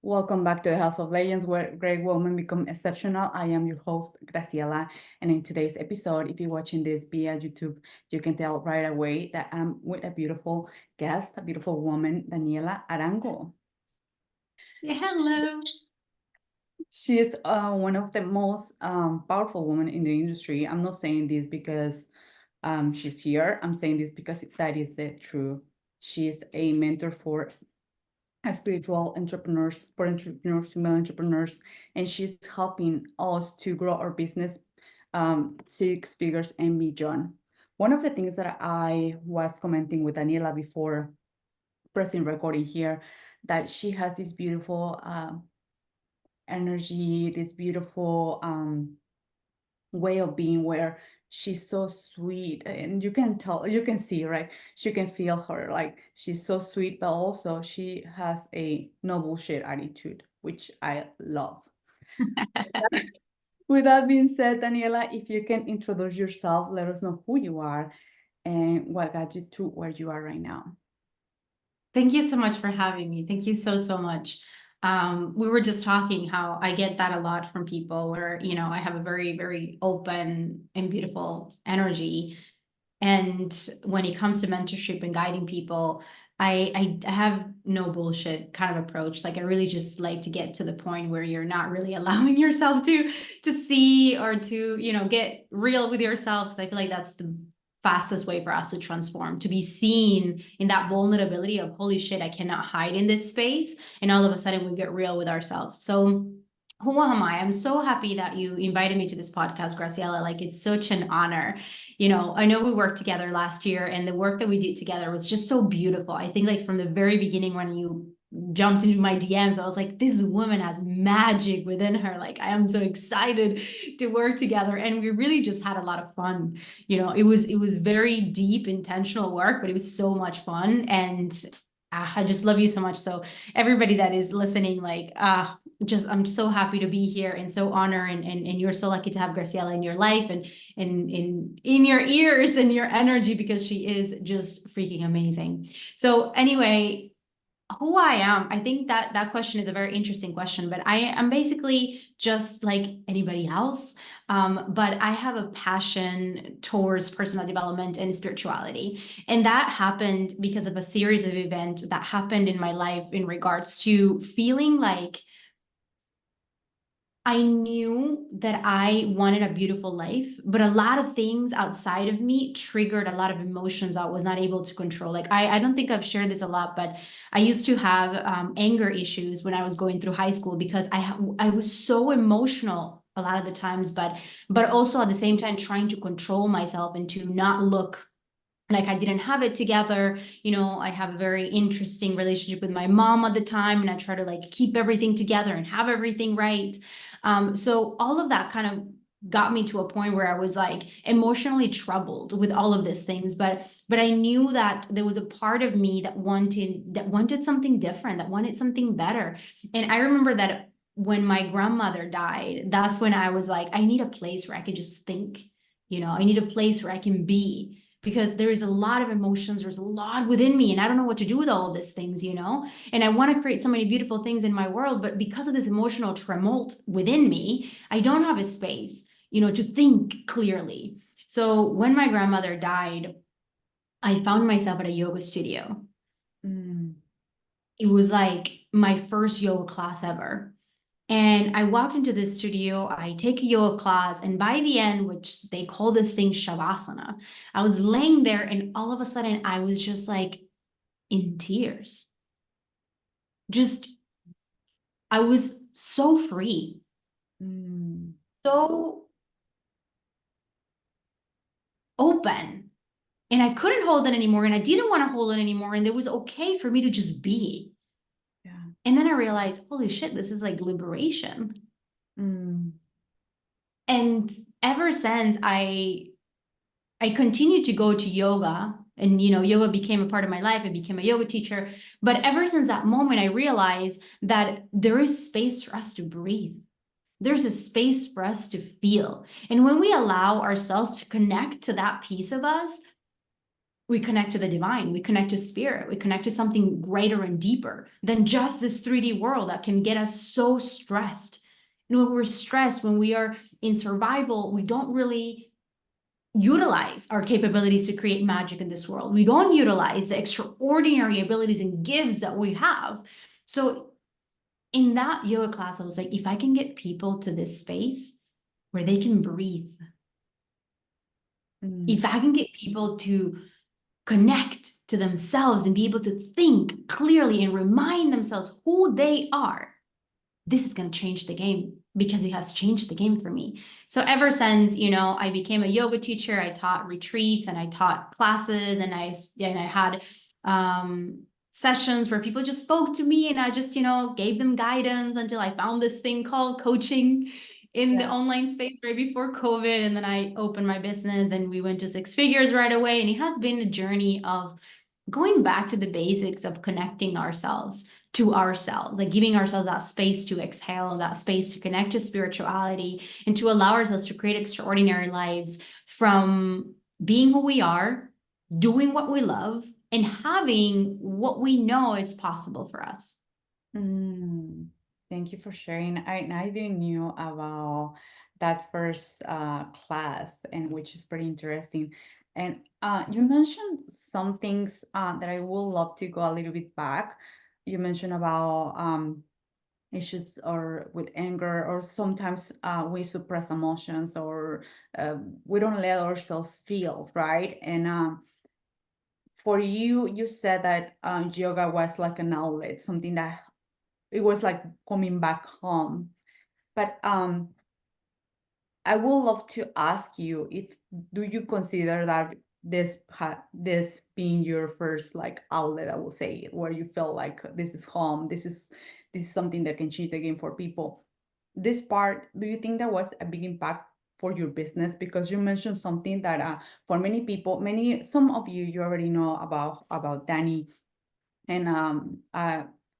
Welcome back to the House of Legends, where great women become exceptional. I am your host, Graciela, and in today's episode, if you're watching this via YouTube, you can tell right away that I'm with a beautiful guest, a beautiful woman, Daniela Arango. Yeah, hello. She is one of the most powerful women in the industry. I'm not saying this because she's here. I'm saying this because that is the truth. She's a mentor for spiritual entrepreneurs, for entrepreneurs, female entrepreneurs, and she's helping us to grow our business 6 figures and beyond. One of the things that I was commenting with Daniela before pressing recording here, that she has this beautiful energy, this beautiful way of being where she's so sweet and you can tell, you can see, right? You can feel her, like she's so sweet, but also she has a no bullshit attitude, which I love. With that being said, Daniela, if you can introduce yourself, let us know who you are and what got you to where you are right now. Thank you so much for having me. Thank you so much. We were just talking how I get that a lot from people where, I have a very open and beautiful energy. And when it comes to mentorship and guiding people, I have no bullshit kind of approach. Like I really just like to get to the point where you're not really allowing yourself to see or to, get real with yourself. Because I feel like that's the fastest way for us to transform, to be seen in that vulnerability of holy shit, I cannot hide in this space. And all of a sudden we get real with ourselves. So who am I? I'm so happy that you invited me to this podcast, Graciela. Like it's such an honor. I know we worked together last year and the work that we did together was just so beautiful. I think like from the very beginning when you jumped into my DMs, I was like, this woman has magic within her. Like I am so excited to work together. And we really just had a lot of fun. It was very deep, intentional work, but it was so much fun. And I just love you so much. So everybody that is listening, like, I'm so happy to be here and so honored, and you're so lucky to have Graciela in your life and in your ears and your energy, because she is just freaking amazing. So anyway, who I am, I think that question is a very interesting question, but I am basically just like anybody else. But I have a passion towards personal development and spirituality. And that happened because of a series of events that happened in my life in regards to feeling like I knew that I wanted a beautiful life, but a lot of things outside of me triggered a lot of emotions I was not able to control. Like I don't think I've shared this a lot, but I used to have anger issues when I was going through high school because I was so emotional a lot of the times, but also at the same time trying to control myself and to not look like I didn't have it together. I have a very interesting relationship with my mom at the time, and I try to like keep everything together and have everything right. So all of that kind of got me to a point where I was like emotionally troubled with all of these things, but I knew that there was a part of me that wanted something different, that wanted something better. And I remember that when my grandmother died, that's when I was like, I need a place where I can just think. I need a place where I can be, because there is a lot of emotions, there's a lot within me, and I don't know what to do with all of these things. And I want to create so many beautiful things in my world, but because of this emotional tumult within me, I don't have a space, to think clearly. So when my grandmother died, I found myself at a yoga studio. Mm. It was like my first yoga class ever. And I walked into this studio, I take a yoga class, and by the end, which they call this thing Shavasana, I was laying there and all of a sudden I was just like in tears. Just, I was so free, Mm. so open. And I couldn't hold it anymore, and I didn't want to hold it anymore. And it was okay for me to just be. Yeah. And then I realized, holy shit, this is like liberation. Mm. And ever since I continued to go to yoga, and yoga became a part of my life. I became a yoga teacher. But ever since that moment, I realized that there is space for us to breathe. There's a space for us to feel. And when we allow ourselves to connect to that piece of us, we connect to the divine, we connect to spirit, we connect to something greater and deeper than just this 3D world that can get us so stressed. And when we're stressed, when we are in survival, we don't really utilize our capabilities to create magic in this world. We don't utilize the extraordinary abilities and gifts that we have. So in that yoga class, I was like, if I can get people to this space where they can breathe, if I can get people to connect to themselves and be able to think clearly and remind themselves who they are, this is going to change the game, because it has changed the game for me. So ever since, I became a yoga teacher, I taught retreats and I taught classes, and I had sessions where people just spoke to me, and I just, gave them guidance until I found this thing called coaching in the online space right before COVID. And then I opened my business and we went to six figures right away. And it has been a journey of going back to the basics of connecting ourselves to ourselves, like giving ourselves that space to exhale, that space to connect to spirituality, and to allow ourselves to create extraordinary lives from being who we are, doing what we love, and having what we know is possible for us. Thank you for sharing. I didn't knew about that first class, and which is pretty interesting. And you mentioned some things that I would love to go a little bit back. You mentioned about issues or with anger, or sometimes we suppress emotions, or we don't let ourselves feel, right? And for you, you said that yoga was like an outlet, something that it was like coming back home. But I would love to ask you, if do you consider that this being your first like outlet, I will say, where you felt like this is home, this is something that can change the game for people. This part, do you think that was a big impact for your business? Because you mentioned something that for many people, some of you already know about Dani. And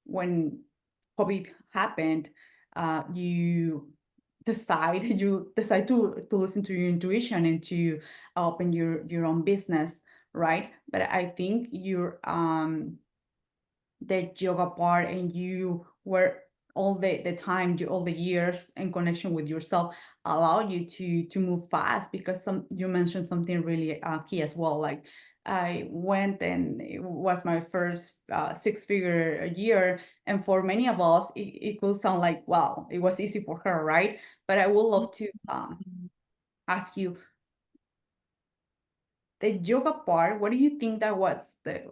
when COVID happened, you decide to listen to your intuition and to open your own business, right? But I think the yoga part, and you were all the time, all the years in connection with yourself, allow you to move fast, because you mentioned something really key as well. Like, I went, and it was my first six-figure year, and for many of us it could sound like, wow, it was easy for her, right? But I would love to ask you, the yoga part, what do you think that was it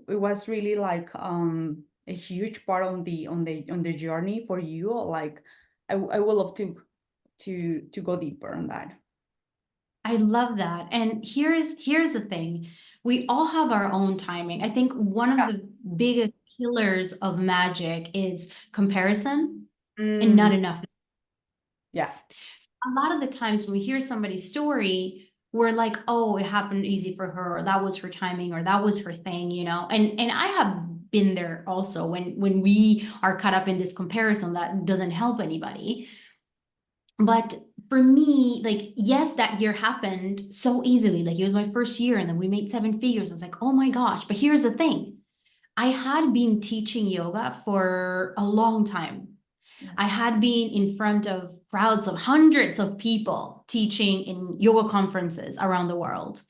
was really like a huge part on the journey for you? Or like, I would love to go deeper on that. I love that. And here's the thing. We all have our own timing. I think one of Yeah. the biggest killers of magic is comparison and Mm, not enough. yeah. A lot of the times when we hear somebody's story, we're like, oh, it happened easy for her, or that was her timing, or that was her thing, And I have been there also, when we are caught up in this comparison that doesn't help anybody. But for me, like, yes, that year happened so easily. Like, it was my first year, and then we made seven figures. I was like, oh my gosh. But here's the thing. I had been teaching yoga for a long time. Yeah. I had been in front of crowds of hundreds of people teaching in yoga conferences around the world.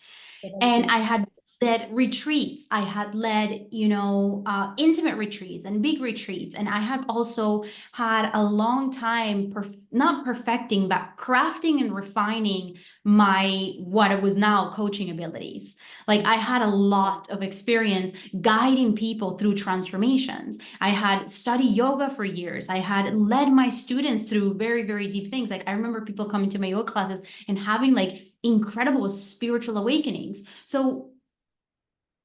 And I had led retreats. I had led, intimate retreats and big retreats. And I had also had a long time, not perfecting, but crafting and refining my, what it was now coaching abilities. Like, I had a lot of experience guiding people through transformations. I had studied yoga for years. I had led my students through very, very deep things. Like, I remember people coming to my yoga classes and having like incredible spiritual awakenings. So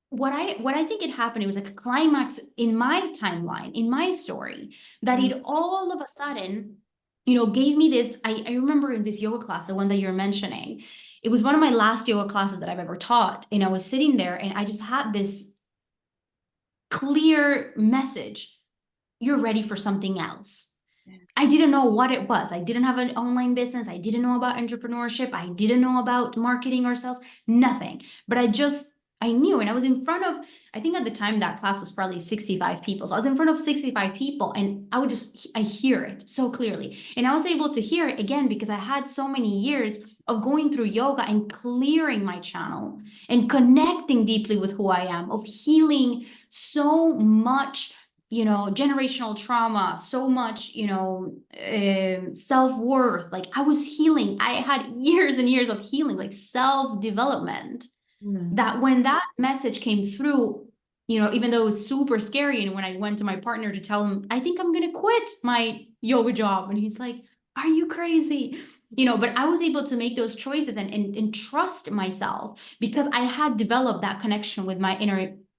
what I think it happened, it was like a climax in my timeline, in my story, that Mm, it all of a sudden, gave me this. I remember in this yoga class, the one that you're mentioning, it was one of my last yoga classes that I've ever taught. And I was sitting there and I just had this clear message. You're ready for something else. yeah. I didn't know what it was. I didn't have an online business. I didn't know about entrepreneurship. I didn't know about marketing or sales, nothing. But I knew, and I was in front of, I think at the time that class was probably 65 people. So I was in front of 65 people and I hear it so clearly. And I was able to hear it again because I had so many years of going through yoga and clearing my channel and connecting deeply with who I am, of healing so much, generational trauma, so much, self-worth. Like I was healing. I had years and years of healing, like self-development, that when that message came through, even though it was super scary, and when I went to my partner to tell him, I think I'm going to quit my yoga job, and he's like, are you crazy? But I was able to make those choices and trust myself because I had developed that connection with my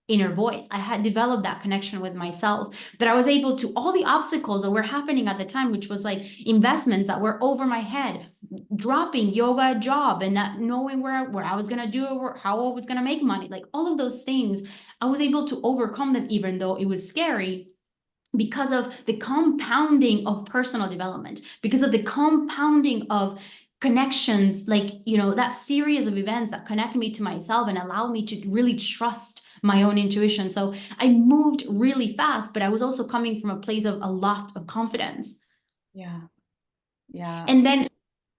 inner voice. I had developed that connection with myself, that I was able to, all the obstacles that were happening at the time, which was like investments that were over my head, dropping yoga job and not knowing where I was gonna do it, or how I was gonna make money, like all of those things, I was able to overcome them, even though it was scary, because of the compounding of personal development, because of the compounding of connections, like, that series of events that connect me to myself and allow me to really trust my own intuition. So I moved really fast, but I was also coming from a place of a lot of confidence. Yeah. Yeah. And then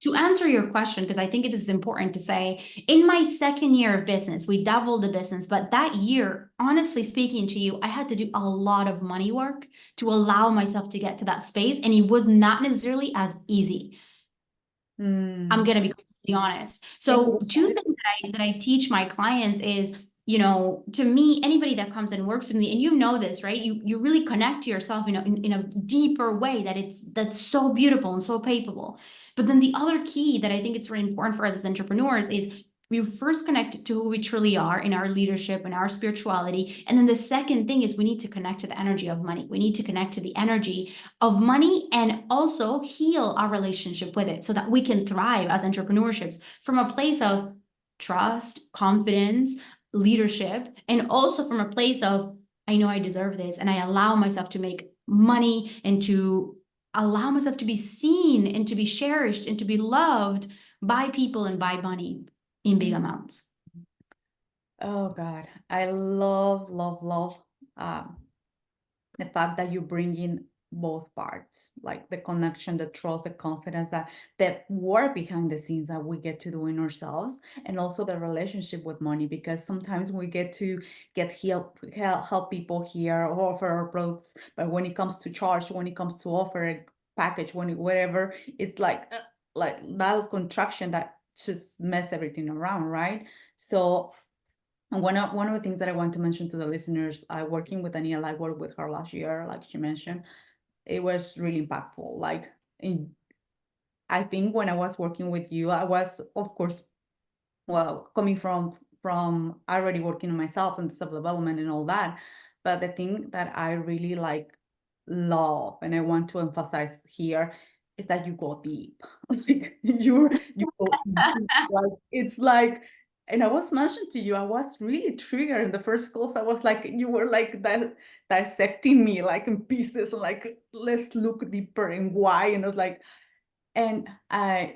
to answer your question, because I think it is important to say, in my second year of business, we doubled the business. But that year, honestly speaking to you, I had to do a lot of money work to allow myself to get to that space. And it was not necessarily as easy. I'm going to be completely honest. So two things that I teach my clients is, to me, anybody that comes and works with me, and this, right? You really connect to yourself, in a deeper way that's so beautiful and so capable. But then the other key that I think it's really important for us as entrepreneurs is we first connect to who we truly are in our leadership and our spirituality. And then the second thing is we need to connect to the energy of money. We need to connect to the energy of money and also heal our relationship with it so that we can thrive as entrepreneurships from a place of trust, confidence, leadership, and also from a place of, I know I deserve this, and I allow myself to make money and to allow myself to be seen and to be cherished and to be loved by people and by money in big amounts. Oh God, I love, love, love the fact that you bring in both parts, like the connection, the trust, the confidence, that the work behind the scenes that we get to do in ourselves, and also the relationship with money, because sometimes we get to help people here or offer our products, but when it comes to charge, when it comes to offer a package, whatever, it's like that contraction that just mess everything around, right? So and one of the things that I want to mention to the listeners, I working with Daniela, I worked with her last year, like she mentioned, it was really impactful. Like I think when I was working with you, I was, of course, well, coming from already working on myself and self-development and all that. But the thing that I really love and I want to emphasize here is that you go deep. Like you go deep. Like it's like, and I was mentioned to you, I was really triggered in the first calls. I was like, you were like dissecting me like in pieces, like let's look deeper and why. And I was like, and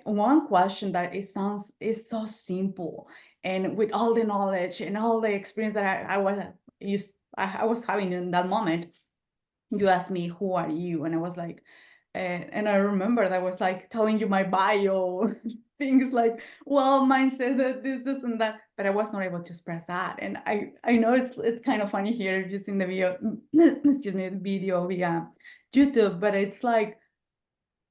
one question that it sounds is so simple, and with all the knowledge and all the experience that I was having in that moment, you asked me, who are you? And I was like, and I remember that I was like telling you my bio, things like, well, mine said that this, and that, but I was not able to express that. And I know it's kind of funny here just in the video, excuse me, the video via YouTube, but it's like,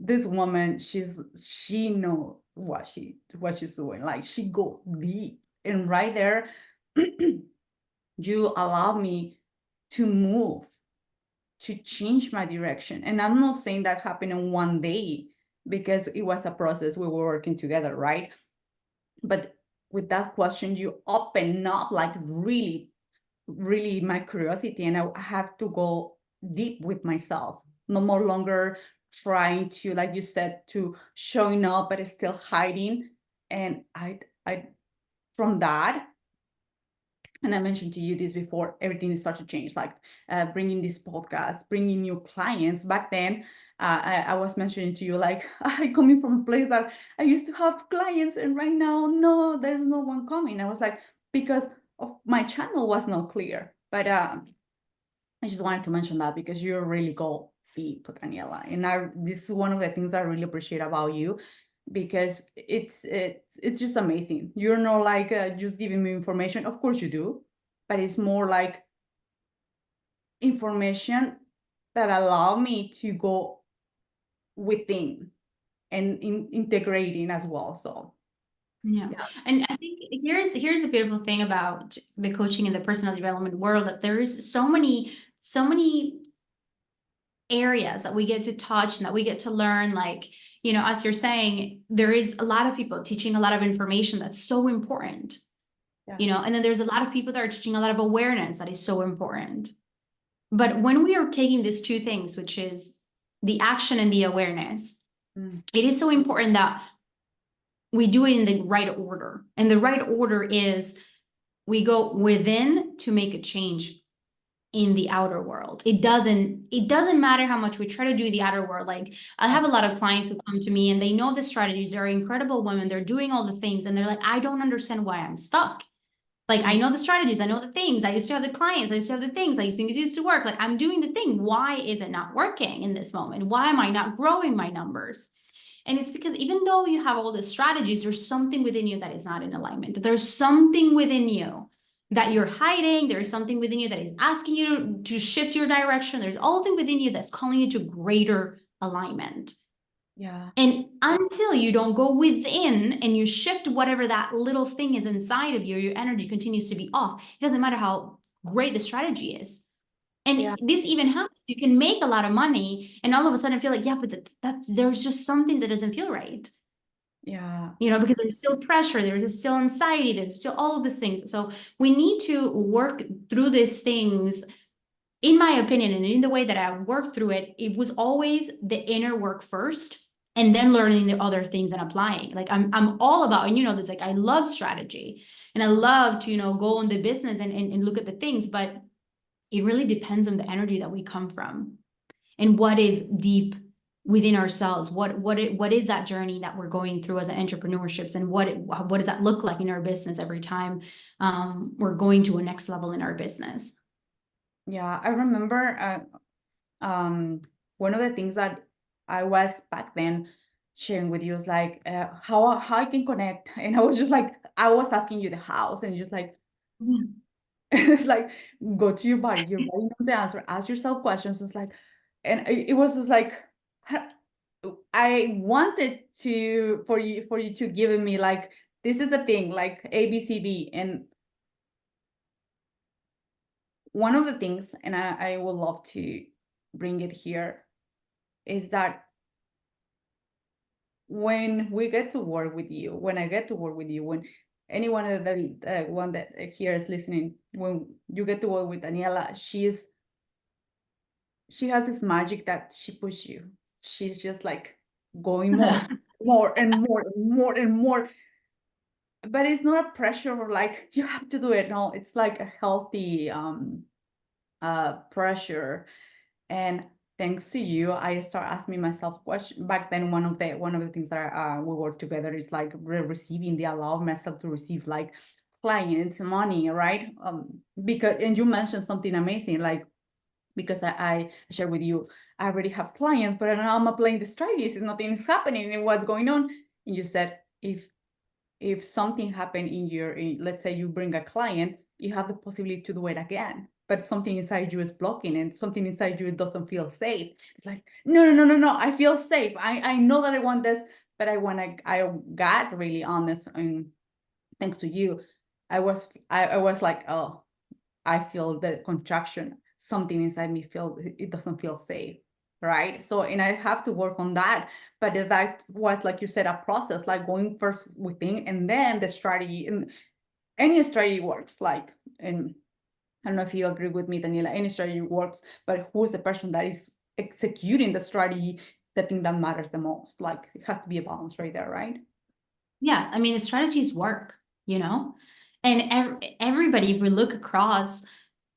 this woman, she knows what she's doing. Like she go deep, and right there, you allow me to move, to change my direction. And I'm not saying that happened in one day, because it was a process. We were working together, right? But with that question, you open up like really, really my curiosity, and I have to go deep with myself. No more longer trying to, like you said, to showing up but still hiding. And I from that, and I mentioned to you this before, everything started to change, like bringing this podcast, bringing new clients. Back then, I was mentioning to you, like, I coming from a place that I used to have clients, and right now, no, there's no one coming. I was like, because of my channel was not clear. But I just wanted to mention that because you're really go deep, Daniela. And this is one of the things I really appreciate about you, because it's just amazing. You're not like just giving me information. Of course you do, but it's more like information that allow me to go within and integrating as well. So Yeah. yeah. And I think here's a beautiful thing about the coaching and the personal development world, that there's so many areas that we get to touch and that we get to learn. Like, as you're saying, there is a lot of people teaching a lot of information that's so important, Yeah. and then there's a lot of people that are teaching a lot of awareness that is so important. But when we are taking these two things, which is the action and the awareness, Mm. it is so important that we do it in the right order. And the right order is we go within to make a change in the outer world. It doesn't matter how much we try to do the outer world. Like, I have a lot of clients who come to me and they know the strategies, they're incredible women, they're doing all the things, and they're like, I don't understand why I'm stuck. Like, I know the strategies, I know the things, I used to have the clients, I used to have the things, things used to work. Like, I'm doing the thing. Why is it not working in this moment? Why am I not growing my numbers? And it's because even though you have all the strategies, there's something within you that is not in alignment. There's something within you that you're hiding. There's something within you that is asking you to shift your direction. There's all thing within you that's calling you to greater alignment. Yeah. And until you don't go within and you shift whatever that little thing is inside of you, your energy continues to be off. It doesn't matter how great the strategy is. Yeah. And this even happens. You can make a lot of money and all of a sudden feel like, yeah, but there's just something that doesn't feel right. Yeah. Because there's still pressure, there's still anxiety, there's still all of these things. So we need to work through these things. In my opinion, and in the way that I worked through it, it was always the inner work first, and then learning the other things and applying. Like, I'm all about, and this, like, I love strategy and I love to, go in the business and look at the things, but it really depends on the energy that we come from and what is deep within ourselves. What is that journey that we're going through as an entrepreneurships, and what does that look like in our business every time we're going to a next level in our business? Yeah. I remember one of the things that I was back then sharing with you is like how I can connect. And I was just like, I was asking you the hows, and just like it's like, go to your body knows the answer, ask yourself questions. It's like, and it was just like, I wanted to for you to give me like, this is the thing, like ABCD. And one of the things, and I would love to bring it here, is that when we get to work with you, when I get to work with you, when anyone that one that here is listening, when you get to work with Daniela, she has this magic that she pushes you. She's just like going more, more and more and more and more. But it's not a pressure or like you have to do it. No, it's like a healthy pressure. And thanks to you, I start asking myself question. Back then, one of the things that we work together is like receiving the allow myself to receive like clients, money, right? Because, and you mentioned something amazing, like, because I share with you, I already have clients, but now I'm applying the strategies and nothing is happening and what's going on. And you said, if something happened let's say you bring a client, you have the possibility to do it again, but something inside you is blocking and something inside you doesn't feel safe. It's like, no, I feel safe. I know that I want this, but I got really honest, and thanks to you, I was like, oh, I feel the contraction. Something inside me it doesn't feel safe, right? So, and I have to work on that. But that was, like you said, a process, like going first within, and then the strategy. And any strategy works. Like, and I don't know if you agree with me, Daniela. Any strategy works, but who is the person that is executing the strategy? The thing that matters the most. Like, it has to be a balance right there, right? Yes, I mean, the strategies work, and everybody, if we look across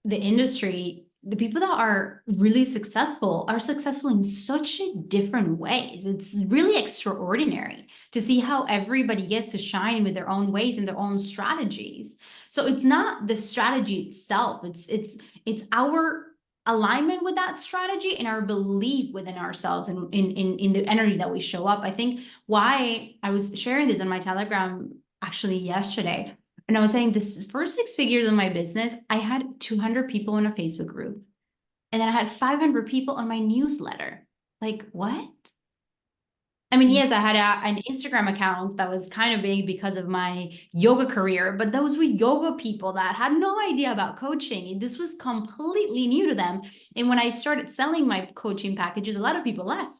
the industry, the people that are really successful are successful in such different ways. It's really extraordinary to see how everybody gets to shine with their own ways and their own strategies. So it's not the strategy itself. It's our alignment with that strategy and our belief within ourselves and in the energy that we show up. I think why I was sharing this on my Telegram actually yesterday. And I was saying this first 6 figures of my business, I had 200 people in a Facebook group. And then I had 500 people on my newsletter. Like, what? I mean, Mm. yes, I had an Instagram account that was kind of big because of my yoga career, but those were yoga people that had no idea about coaching. This was completely new to them. And when I started selling my coaching packages, a lot of people left.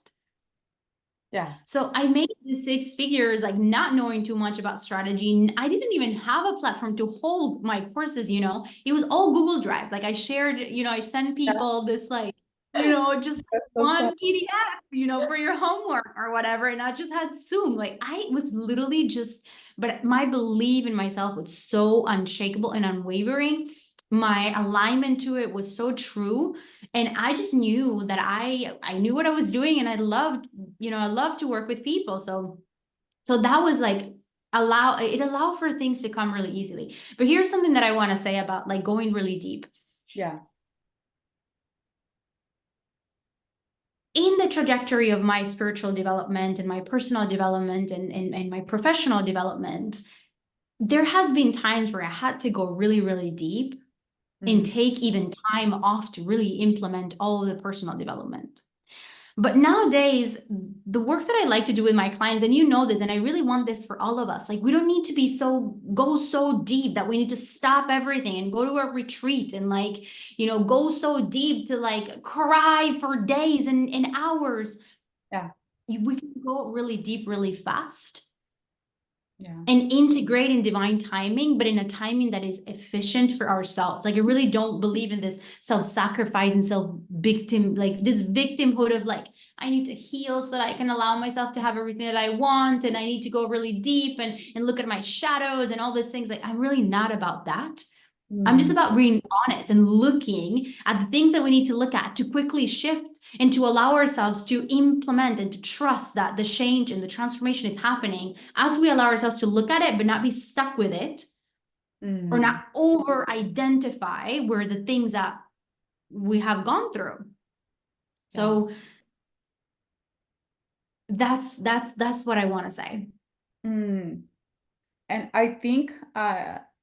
Yeah. So I made the 6 figures, like not knowing too much about strategy. I didn't even have a platform to hold my courses, it was all Google Drive. Like I shared, I sent Yeah. people this like, just That's so fun. one PDF, for your homework or whatever. And I just had Zoom. Like I was literally but my belief in myself was so unshakable and unwavering. My alignment to it was so true, and I just knew that I knew what I was doing, and I love to work with people. So that was like allow for things to come really easily. But here's something that I want to say about like going really deep. Yeah. In the trajectory of my spiritual development and my personal development and my professional development, there has been times where I had to go really, really deep and Mm. take even time off to really implement all of the personal development. But nowadays, the work that I like to do with my clients, and this, and I really want this for all of us, like we don't need to go so deep that we need to stop everything and go to a retreat and like, go so deep to like cry for days and hours. Yeah. We can go really deep, really fast Yeah. and integrate in divine timing, but in a timing that is efficient for ourselves. Like I really don't believe in this self-sacrifice and self-victim, like this victimhood of like, I need to heal so that I can allow myself to have everything that I want. And I need to go really deep and look at my shadows and all these things. Like I'm really not about that. I'm just Mm. about being honest and looking at the things that we need to look at to quickly shift and to allow ourselves to implement and to trust that the change and the transformation is happening as we allow ourselves to look at it, but not be stuck with it or Mm. not over identify where the things that we have gone through. Yeah. So that's what I want to say. Mm. And I think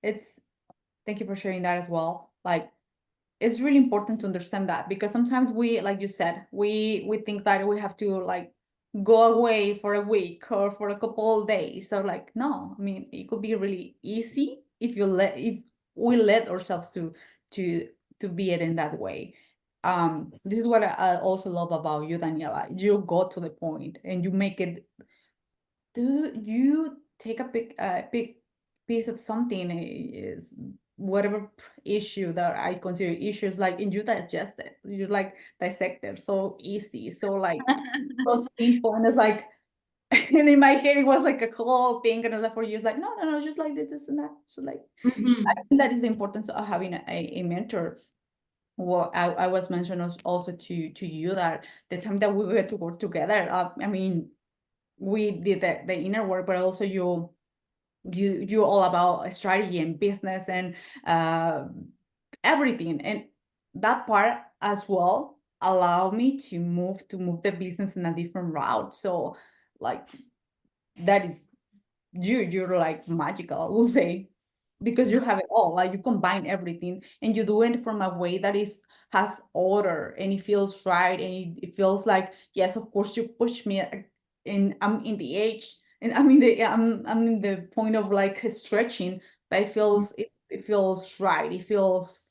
it's thank you for sharing that as well. Like it's really important to understand that because sometimes we, like you said, we think that we have to like go away for a week or for a couple of days. So like no, I mean it could be really easy if we let ourselves to to be it in that way. This is what I also love about you, Daniela. You go to the point and you make it. Do you take a big piece of something is whatever issue that I consider issues like and you digest it. You like dissect it so easy, so like so simple. And it's like and in my head it was like a whole thing and I was like for you it's like no, just like this and that. So like I Mhm. think that is the importance of having a mentor. Well, I was mentioning also to you that the time that we were to work together, I mean, we did the inner work, but also you're all about strategy and business and uh, everything, and that part as well allowed me to move the business in a different route. So, like that is you're like magical, I will say, because you have it all. Like you combine everything and you do it from a way that is has order and it feels right and it feels like yes, of course you push me, and I'm in the age and I'm in the point of like stretching, but it feels right. It feels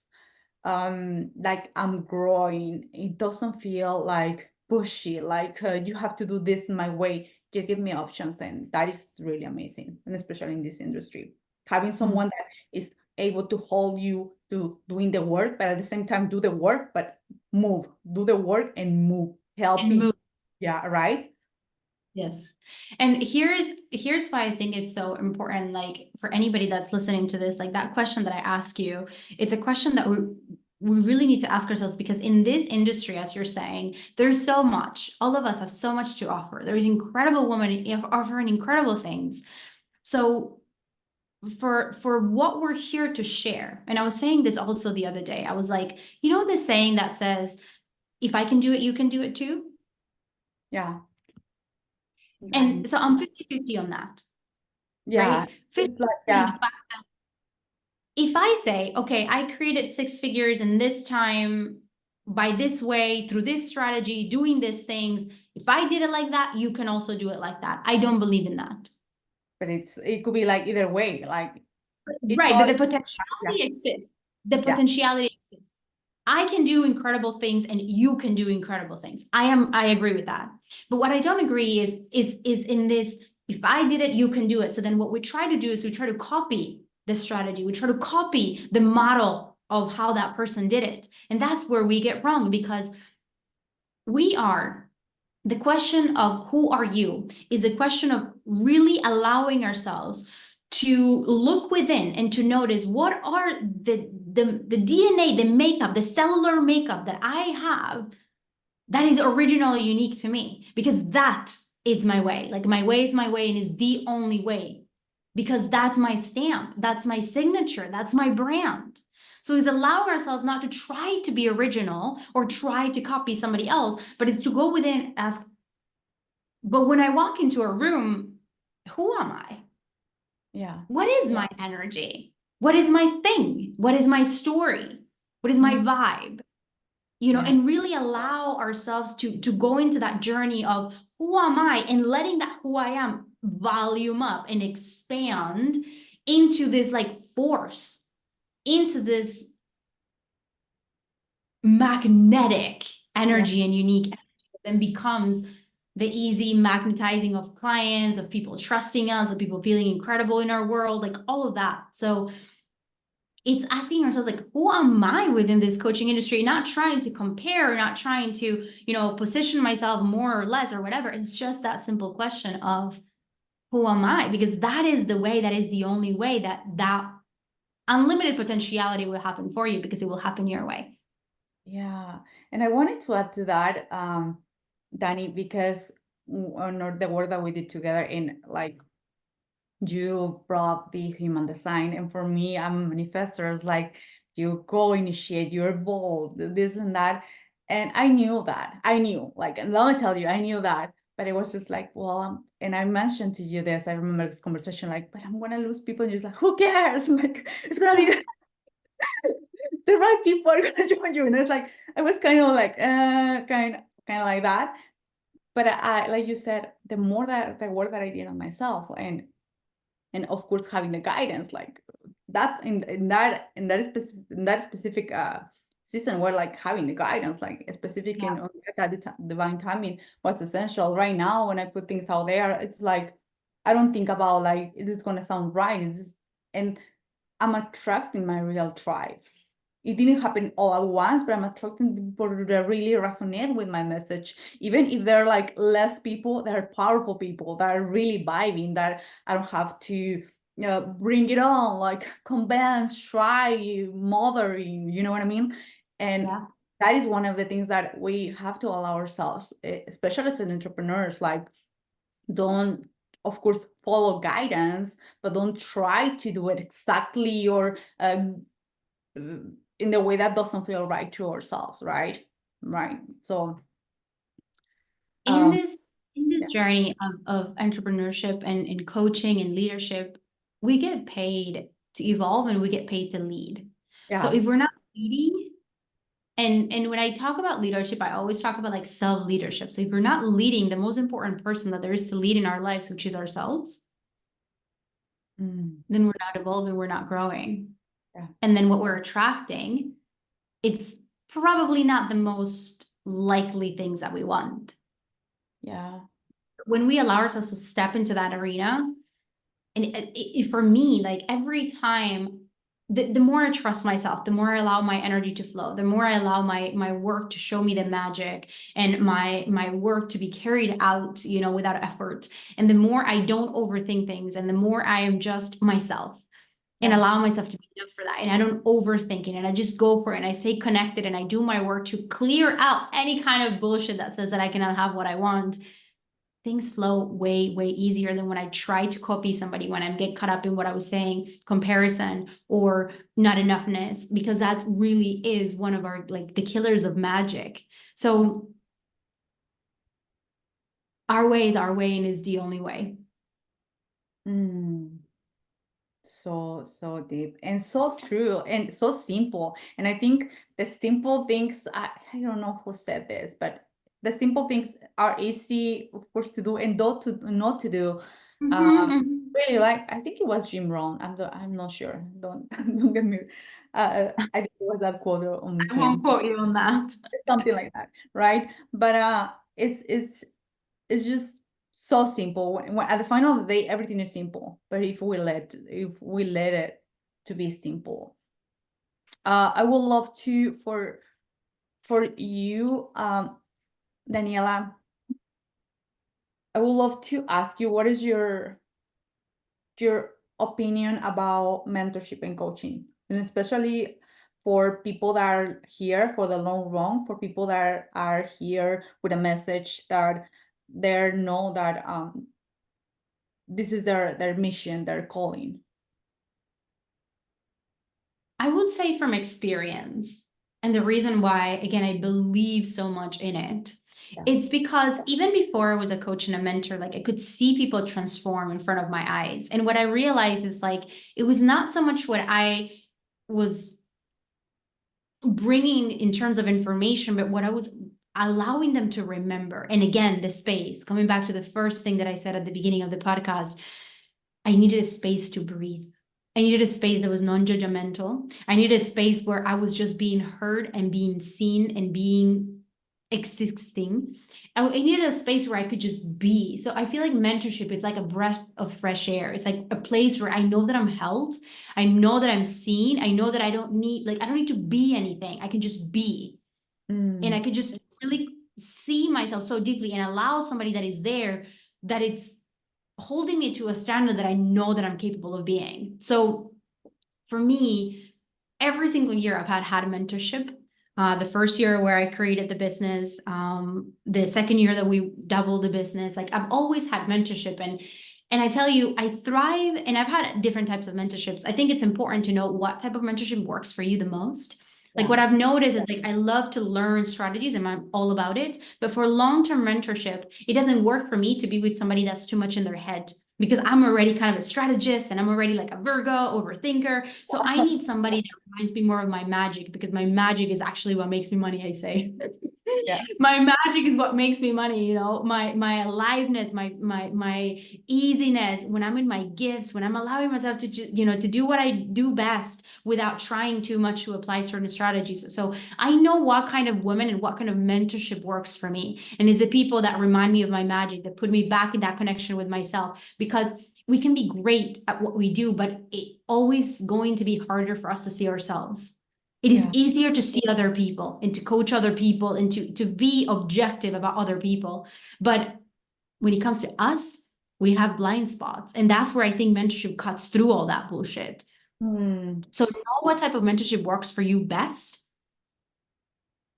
like I'm growing. It doesn't feel like pushy, like you have to do this my way. You give me options, and that is really amazing, and especially in this industry, having someone that is able to hold you to doing the work, but at the same time do the work, but do the work and move, And helping. move. Yeah, right. Yes. And here's why I think it's so important, like for anybody that's listening to this, like that question that I ask you, it's a question that we really need to ask ourselves, because in this industry, as you're saying, there's so much. All of us have so much to offer. There's incredible women offering incredible things. So for what we're here to share, and I was saying this also the other day, I was like, you know, the saying that says, if I can do it, you can do it too. Yeah. And so I'm 50-50 on that, Yeah. right? It's 50 like, on the yeah. fact that if I say, okay, I created 6 figures in this time by this way, through this strategy, doing these things, if I did it like that, you can also do it like that. I don't believe in that. But it could be like either way. Like it Right, but all, the yeah. potentiality exists. The Yeah. potentiality exists. I can do incredible things and you can do incredible things. I agree with that. But what I don't agree is in this, if I did it, you can do it. So then what we try to do is we try to copy the strategy. We try to copy the model of how that person did it. And that's where we get wrong, because we are, the question of who are you is a question of really allowing ourselves to look within and to notice what are the DNA, the makeup, the cellular makeup that I have that is originally unique to me, because that is my way. Like my way is my way and is the only way, because that's my stamp, that's my signature, that's my brand. So it's allowing ourselves not to try to be original or try to copy somebody else, but it's to go within and ask, but when I walk into a room, who am I? Yeah. What is my energy? What is my thing? What is my story? What is my Mm, vibe? You know, yeah. and really allow ourselves to go into that journey of who am I, and letting that who I am volume up and expand into this like force, into this magnetic Yeah. energy and unique energy that then becomes the easy magnetizing of clients, of people trusting us, of people feeling incredible in our world, like all of that. So it's asking ourselves, like, who am I within this coaching industry? Not trying to compare, not trying to, you know, position myself more or less or whatever. It's just that simple question of who am I? Because that is the way, that is the only way that that unlimited potentiality will happen for you, because it will happen your way. Yeah. And I wanted to add to that, Dani, because on the work that we did together in like you brought the human design, and for me, I'm a manifestor. It's like you go initiate, you're bold, this and that. And I knew that. I knew, like, and let me tell you, I knew that. But it was just like, well, and I mentioned to you this, I remember this conversation, like, but I'm gonna lose people. And you're just like, who cares? Like, it's gonna be the right people are gonna join you. And it's like, I was kind of like, kind of like that. But like you said, the more that the work that I did on myself, and of course having the guidance like that in that specific season, where like having the guidance like specific Yeah. in on that divine timing, what's essential right now. When I put things out there, it's like I don't think about like it is going to sound right. And I'm attracting my real tribe. It didn't happen all at once, but I'm attracting people that really resonate with my message. Even if they're like less people, they're powerful people that are really vibing, that I don't have to bring it on, like convince, try, mothering, you know what I mean? And Yeah. that is one of the things that we have to allow ourselves, especially as an entrepreneurs, like don't, of course, follow guidance, but don't try to do it exactly or in the way that doesn't feel right to ourselves, right. So in um this in this yeah, journey of entrepreneurship and coaching and leadership, we get paid to evolve and we get paid to lead. So yeah, if we're not leading, and when I talk about leadership, I always talk about like self-leadership. So if we're not leading the most important person that there is to lead in our lives, which is ourselves, mm, then we're not evolving, we're not growing. yeah, And then what we're attracting, it's probably not the most likely things that we want. yeah, When we allow ourselves to step into that arena, and for me, like every time, the more I trust myself, the more I allow my energy to flow, the more I allow my work to show me the magic, and my work to be carried out, you know, without effort, and the more I don't overthink things, and the more I am just myself, and Yeah. allow myself to be enough for that. And I don't overthink it, and I just go for it, and I stay connected, and I do my work to clear out any kind of bullshit that says that I cannot have what I want. Things flow way, way easier than when I try to copy somebody, when I get caught up in what I was saying, comparison or not enoughness, because that really is one of our, like, the killers of magic. So our way is our way and is the only way. Mm. So deep and so true and so simple. And I think the simple things, I don't know who said this, but the simple things are easy, of course, to do and not to do. Mhm. Really, like I think it was Jim Rohn. I'm not sure. Don't don't get me. I think it was that quote on I won't him, quote you on that. something like that, right? But it's just so simple. At the final of the day, everything is simple. But if we let it to be simple, I would love to for you, Daniela. I would love to ask you what is your opinion about mentorship and coaching, and especially for people that are here for the long run, for people that are here with a message that they know that this is their mission, their calling. I would say from experience, and the reason why, again, I believe so much in it, Yeah. it's because even before I was a coach and a mentor, like I could see people transform in front of my eyes. And what I realized is, like, it was not so much what I was bringing in terms of information, but what I was allowing them to remember. And again, the space, coming back to the first thing that I said at the beginning of the podcast, I needed a space to breathe. I needed a space that was non-judgmental. I needed a space where I was just being heard and being seen and being existing. I needed a space where I could just be. So I feel like mentorship, it's like a breath of fresh air. It's like a place where I know that I'm held. I know that I'm seen. I know that I don't need to be anything. I can just be. And I Mm, could just really see myself so deeply and allow somebody that is there, that it's holding me to a standard that I know that I'm capable of being. So for me, every single year I've had a mentorship. The first year where I created the business, the second year that we doubled the business, like I've always had mentorship. And I tell you, I thrive, and I've had different types of mentorships. I think it's important to know what type of mentorship works for you the most. Like, yeah. what I've noticed is, like, I love to learn strategies and I'm all about it. But for long-term mentorship, it doesn't work for me to be with somebody that's too much in their head, because I'm already kind of a strategist and I'm already like a Virgo overthinker. So I need somebody that reminds me more of my magic, because my magic is actually what makes me money, I say. Yeah. My magic is what makes me money, my aliveness, my easiness, when I'm in my gifts, when I'm allowing myself to to do what I do best without trying too much to apply certain strategies. So I know what kind of women and what kind of mentorship works for me, and is the people that remind me of my magic, that put me back in that connection with myself. Because we can be great at what we do, but it always going to be harder for us to see ourselves. It is Yeah. easier to see other people and to coach other people and to be objective about other people. But when it comes to us, we have blind spots. And that's where I think mentorship cuts through all that bullshit. Mm, So know what type of mentorship works for you best,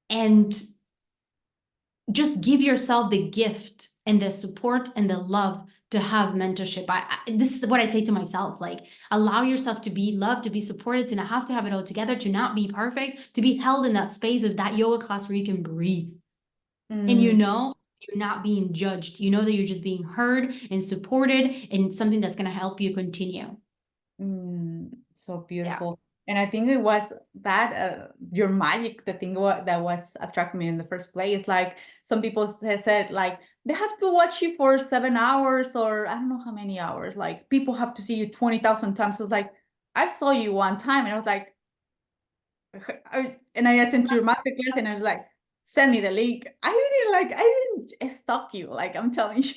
and just give yourself the gift and the support and the love to have mentorship. This is what I say to myself, like, allow yourself to be loved, to be supported, to not have to have it all together, to not be perfect, to be held in that space of that yoga class where you can breathe. And mm. you're not being judged. You know that you're just being heard and supported, and something that's going to help you continue. So Yeah. beautiful. And I think it was that your magic, the thing that was attracting me in the first place. Like some people said, like they have to watch you for 7 hours or I don't know how many hours. Like people have to see you 20,000 times. So it's like I saw you one time and I was like, and I attended your master class and I was like, send me the link. I didn't stalk you. Like I'm telling you.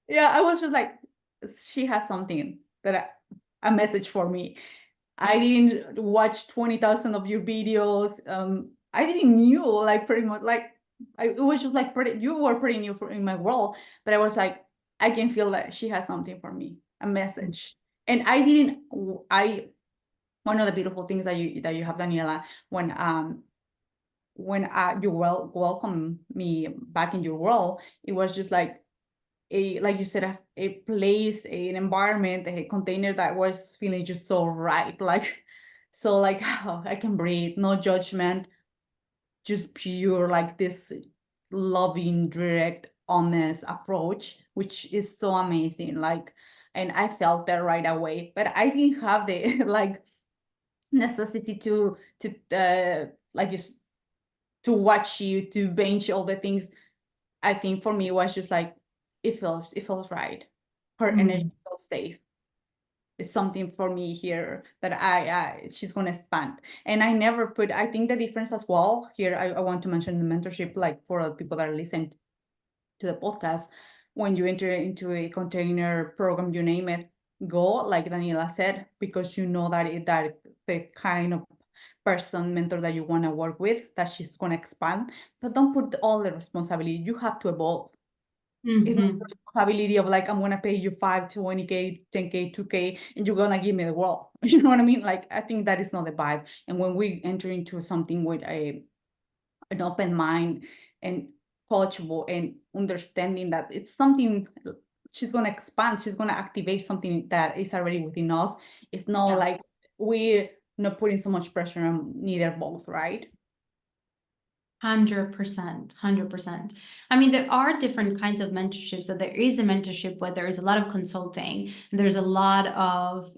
Yeah, I was just like, she has something a message for me. I didn't watch 20,000 of your videos. I didn't knew like pretty much like it was just like pretty you were pretty new in my world, but I was like, I can feel that she has something for me, a message. And I didn't, I, one of the beautiful things that you have, Daniela, when you welcome me back in your world, it was just like like you said, a place, an environment, a container that was feeling just so right, like so like oh, I can breathe, no judgment, just pure, like this loving, direct, honest approach, which is so amazing. Like, and I felt that right away, but I didn't have the like necessity to like just to watch you, to bench all the things. I think for me it was just like it feels right. Her energy Mm. feels safe. It's something for me here that I she's gonna expand. And I never put, I think the difference as well here, I want to mention the mentorship, like for the people that are listening to the podcast, when you enter into a container program, you name it, go, like Daniela said, because you know that that the kind of person, mentor that you want to work with, that she's going to expand, but don't put all the responsibility. You have to evolve. It's not the Mhm. responsibility of like, I'm going to pay you 5, 20K, 10K, 2K, and you're going to give me the world. You know what I mean? Like, I think that is not the vibe. And when we enter into something with an open mind and coachable and understanding that it's something she's going to expand, she's going to activate something that is already within us. It's not Yeah. like we're not putting so much pressure on neither both, right? 100%, 100%. I mean, there are different kinds of mentorship. So there is a mentorship where there is a lot of consulting, and there's a lot of,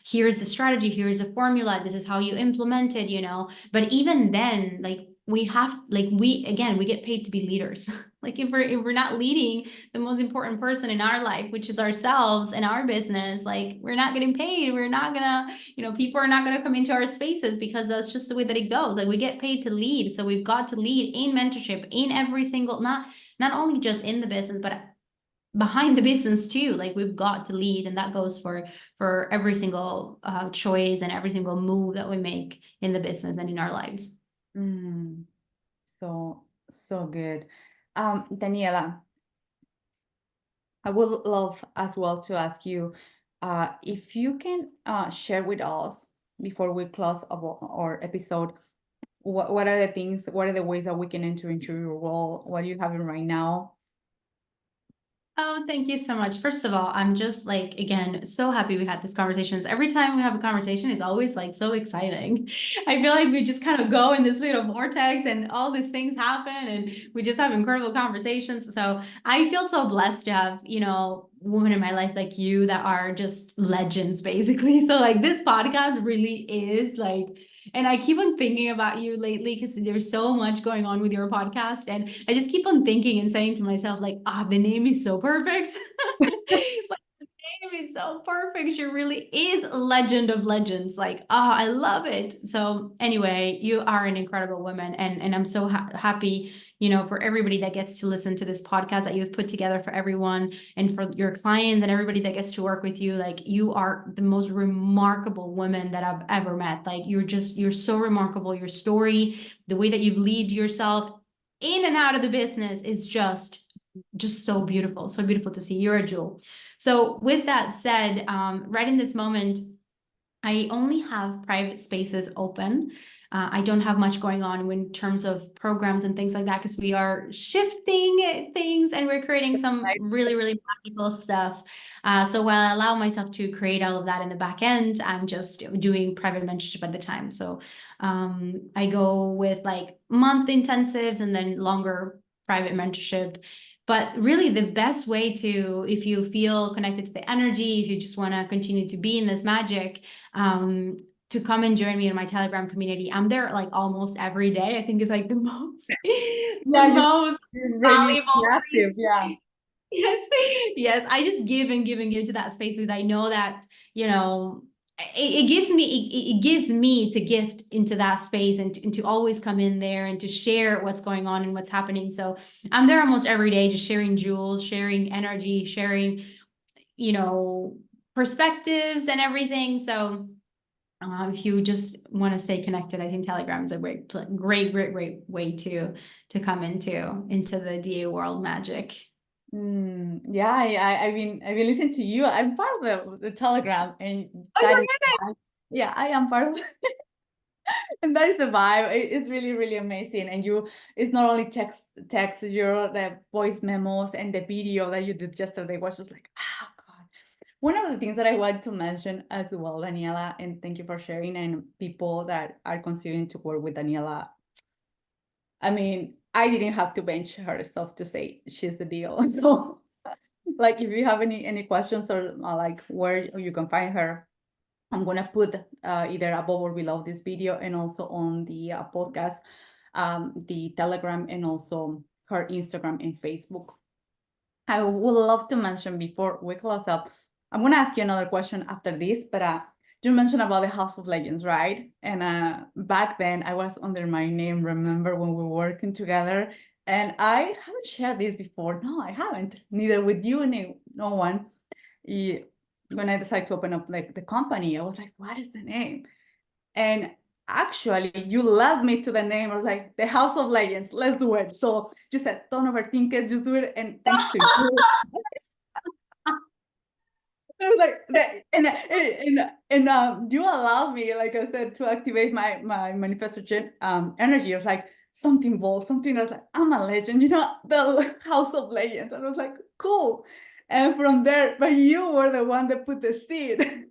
here's the strategy, here's the formula, this is how you implement it, But even then, like we get paid to be leaders. Like if we're not leading the most important person in our life, which is ourselves and our business, like we're not getting paid. We're not gonna, people are not gonna come into our spaces because that's just the way that it goes. Like we get paid to lead. So we've got to lead in mentorship in every single, not only just in the business, but behind the business too. Like we've got to lead, and that goes for every single choice and every single move that we make in the business and in our lives. Mm, so good. Daniela, I would love as well to ask you if you can share with us before we close our episode, what are the things, what are the ways that we can enter into your role? What are you having right now? Oh, thank you so much. First of all, I'm just like, again, so happy we had this conversation. Every time we have a conversation, it's always like so exciting. I feel like we just kind of go in this little vortex and all these things happen and we just have incredible conversations. So I feel so blessed to have, women in my life like you that are just legends, basically. So like this podcast really is like, and I keep on thinking about you lately because there's so much going on with your podcast. And I just keep on thinking and saying to myself, like, the name is so perfect. Like, the name is so perfect. She really is a legend of legends. Like, I love it. So anyway, you are an incredible woman. And I'm so happy, for everybody that gets to listen to this podcast that you've put together for everyone and for your clients and everybody that gets to work with you. Like you are the most remarkable woman that I've ever met. Like you're so remarkable. Your story, the way that you lead yourself in and out of the business is just so beautiful to see. You're a jewel. So with that said, right in this moment, I only have private spaces open. I don't have much going on in terms of programs and things like that because we are shifting things and we're creating some really, really practical stuff. So while I allow myself to create all of that in the back end, I'm just doing private mentorship at the time. So I go with like month intensives and then longer private mentorship. But really, the best way to, if you feel connected to the energy, if you just want to continue to be in this magic, um, to come and join me in my Telegram community. I'm there like almost every day. I think it's like the most the Yeah, most you're really valuable active. place. Yeah. Yes, yes. I just give and give and give to that space because I know that, it gives me it gives me to gift into that space and to always come in there and to share what's going on and what's happening. So I'm there almost every day, just sharing jewels, sharing energy, sharing, you know, perspectives and everything. So if you just want to stay connected, I think Telegram is a great way to come into the DA world magic. Yeah, I've been listening to you. I'm part of the Telegram, and Oh that my is, goodness. yeah, I am part of, and that is the vibe. It's really, really amazing. And you, it's not only text, your the voice memos and the video that you did yesterday was just like, oh God. One of the things that I want to mention as well, Daniela, and thank you for sharing, and people that are considering to work with Daniela. I mean, I didn't have to bench her stuff to say she's the deal. So, like, if you have any questions or like where you can find her, I'm gonna put either above or below this video, and also on the podcast, the Telegram, and also her Instagram and Facebook. I would love to mention before we close up, I'm gonna ask you another question after this, but you mentioned about the House of Legends, right? And back then I was under my name, remember when we were working together? And I haven't shared this before. No, I haven't, neither with you, no one. When I decided to open up like the company, I was like, what is the name? And actually, you led me to the name. I was like, the House of Legends, let's do it. So you said, don't overthink it, just do it. And thanks to you, I was like, you allowed me, like I said, to activate my manifestation energy. I was like, something bold, something that's like, I'm a legend, the House of Legends. And I was like, cool. And from there, but you were the one that put the seed.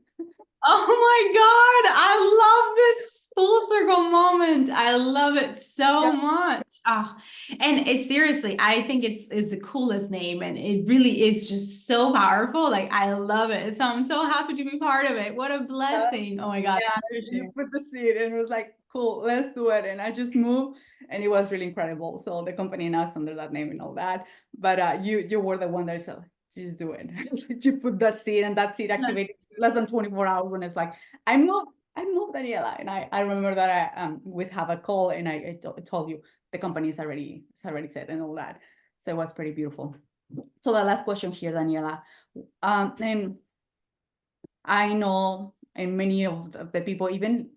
Oh my God, I love this full circle moment. I love it so Yeah. much. Oh, and it's seriously, I think it's the coolest name, and it really is just so powerful. Like, I love it. So I'm so happy to be part of it. What a blessing. Oh my God. Yeah, you put the seed, and it was like, cool, let's do it. And I just moved, and it was really incredible. So the company now is under that name and all that. But you were the one that said, just do it. You put that seed, and that seed activated less than 24 hours when it's like, I moved, Daniela. And I remember that we'd have a call, and I told you the company is already set and all that. So it was pretty beautiful. So the last question here, Daniela. And I know, and many of the people, even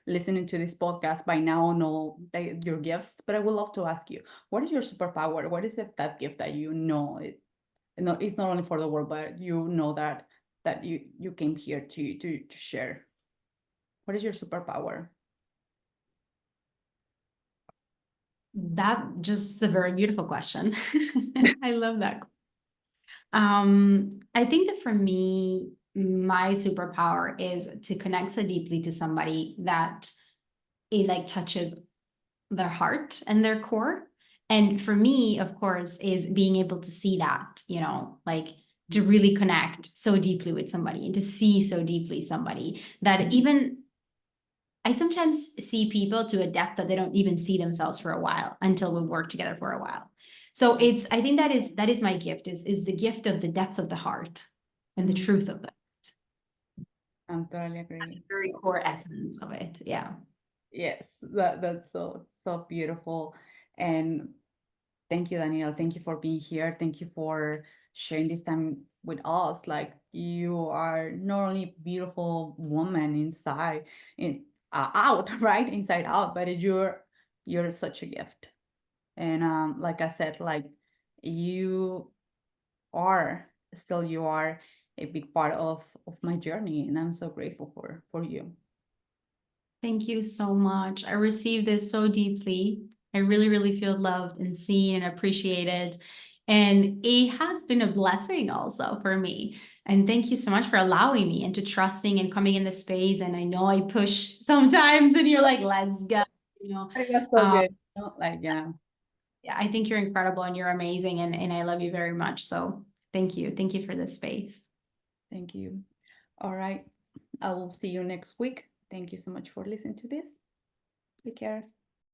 listening to this podcast by now, know your gifts, but I would love to ask you, what is your superpower? What is that gift that it's not only for the world, but that you came here to share? What is your superpower? That just a very beautiful question. I love that. I think that for me, my superpower is to connect so deeply to somebody that it like touches their heart and their core. And for me, of course, is being able to see that, like to really connect so deeply with somebody and to see so deeply somebody that even I sometimes see people to a depth that they don't even see themselves for a while until we work together for a while. So I think that is my gift is the gift of the depth of the heart and the truth of the I'm totally agree. very core essence of it. Yeah. Yes, that's so beautiful. And thank you, Daniel. Thank you for being here. Thank you for sharing this time with us. Like, you are not only a beautiful woman inside, out, right? Inside out, but you're such a gift. And like I said, like, you you are a big part of my journey, and I'm so grateful for you. Thank you so much. I received this so deeply. I really, really feel loved and seen and appreciated. And it has been a blessing also for me. And thank you so much for allowing me and to trusting and coming in the space. And I know I push sometimes, and you're like, let's go. You know, I think that's so um, good. Like, yeah, yeah, I think you're incredible and you're amazing. And I love you very much. So thank you. Thank you for this space. thank you. All right. I will see you next week. Thank you so much for listening to this. Take care.